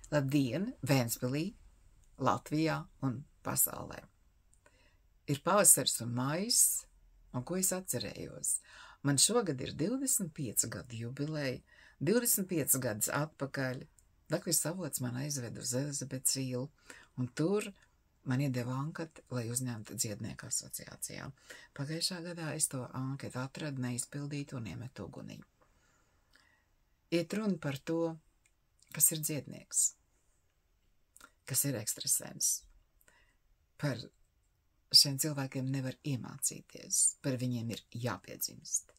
Labdien, Ventspilī, Latvijā un pasaulē. Ir pavasars un maijs, un ko es atcerējos? Man šogad ir 25 gadu jubileja, 25 gadus atpakaļ. Daklis avots man aizveda uz Elizabetes ielu, un tur man iedeva anketu, lai uzņemtu dziednieku asociācijā. Pagājušā gadā es to anketu atradu, neizpildītu un iemetu ugunī. Iet runa par to, kas ir dziednieks, kas ir ekstrasens. Par šiem cilvēkiem nevar iemācīties, par viņiem ir jāpiedzimst.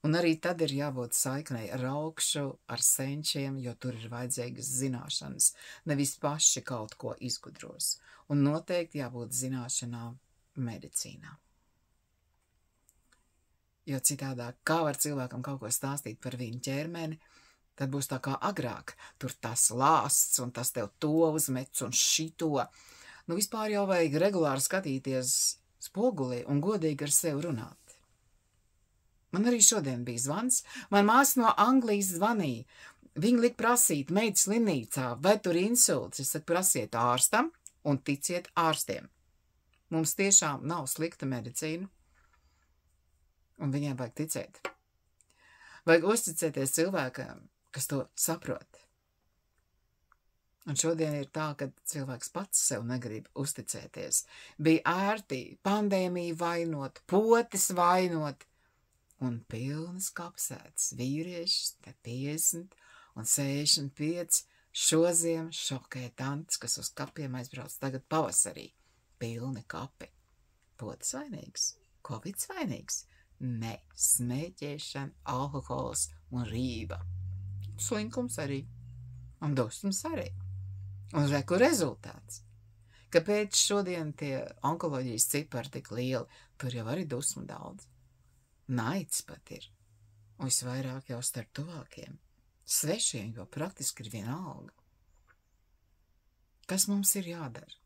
Un arī tad ir jābūt saiknei ar augšu, ar senčiem, jo tur ir vajadzīgas zināšanas, nevis paši kaut ko izgudros. Un noteikti jābūt zināšanām medicīnā. Jo citādāk, kā var cilvēkam kaut ko stāstīt par viņu ķermeni, tad būs tā kā agrāk. Tur tas lāsts un tas tev to uzmets un šito. Nu vispār jau vajag regulāri skatīties spogulī un godīgi ar sevi runāt. Man arī šodien bija zvans. Man māsa no Anglijas zvanīja. Viņa lika prasīt meitas slimnīcā, vai tur insults. Es saku, prasiet ārstam un ticiet ārstiem. Mums tiešām nav slikta medicīna. Un viņiem vajag ticēt. Vajag uzticēties cilvēkam, kas to saprot. Un šodien ir tā, ka cilvēks pats sev negrib uzticēties. Bija ērti pandēmiju vainot, potes vainot, un pilnas kapsētas vīrieši, te 50 un 65, šoziem šokē tantes, kas uz kapiem aizbrauc tagad pavasarī. Pilni kapi. Potes vainīgs, Covid vainīgs. Nē, smēķēšana, alkohols un rība. Slinkums arī. Un dusmas arī. Un reku rezultāts. Kāpēc šodien tie onkoloģijas cipari tik lieli? Tur jau arī dusmu daudz. Naids pat ir. Un visvairāk jau starp tuvākiem. Svešiem, jo praktiski ir vienalga. Kas mums ir jādara?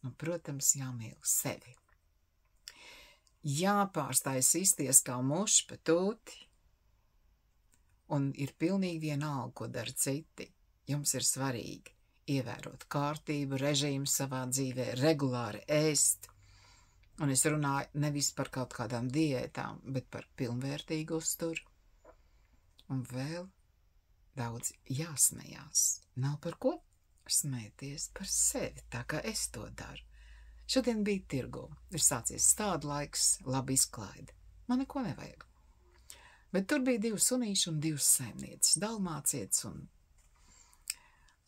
Nu, protams, jāmīl sevi. Jāpārstājas izties kā muši pa tūti. Un ir pilnīgi vienalga, ko dara citi. Jums ir svarīgi ievērot kārtību, režīmu savā dzīvē, regulāri ēst. Un es runāju nevis par kaut kādām diētām, bet par pilnvērtīgu uzturu. Un vēl daudz jāsmējās. Nav par ko smēties par sevi, tā kā es to daru. Šodien bija tirgu. Ir sācies stāda laiks, labi izklaide. Man neko nevajag. Bet tur bija 2 sunīši un 2 saimnieces, dalmācietis un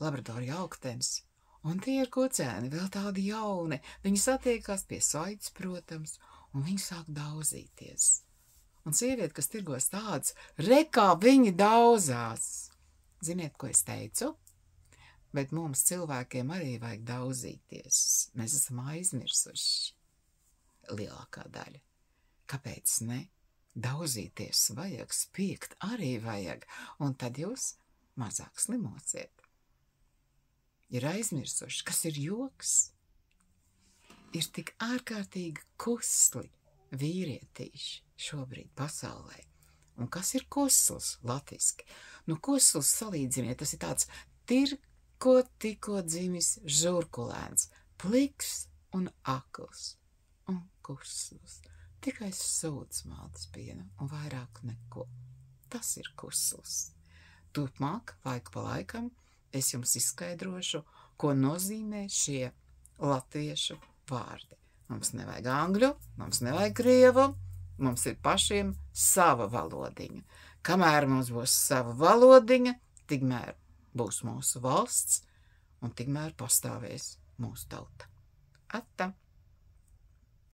labradori augtenis. Un tie ir kucēni, vēl tādi jauni. Viņi satiekās pie saites, protams, un viņi sāk daudzīties. Un sieviete, kas tirgos tāds, rekā viņi daudzās. Ziniet, ko es teicu? Bet mums cilvēkiem arī vajag daudzīties. Mēs esam aizmirsuši lielākā daļa. Kāpēc ne? Daudzīties vajag, spiegt arī vajag, un tad jūs mazāk slimosiet. Ir aizmirsuši, kas ir joks. Ir tik ārkārtīgi kusli vīrietīši šobrīd pasaulē. Un kas ir kusls latviski? Nu, kusls salīdziniet, tas ir tāds tikko dzimis žurkulēns, pliks un akls un kusls. Tikai sūds maltas piena un vairāk neko. Tas ir kusls. Turpmāk, laiku pa laikam, es jums izskaidrošu, ko nozīmē šie latviešu vārdi. Mums nevajag angļu, mums nevajag krievu, mums ir pašiem sava valodiņa. Kamēr mums būs sava valodiņa, tikmēr būs mūsu valsts un tikmēr pastāvēs mūsu tauta. Ata!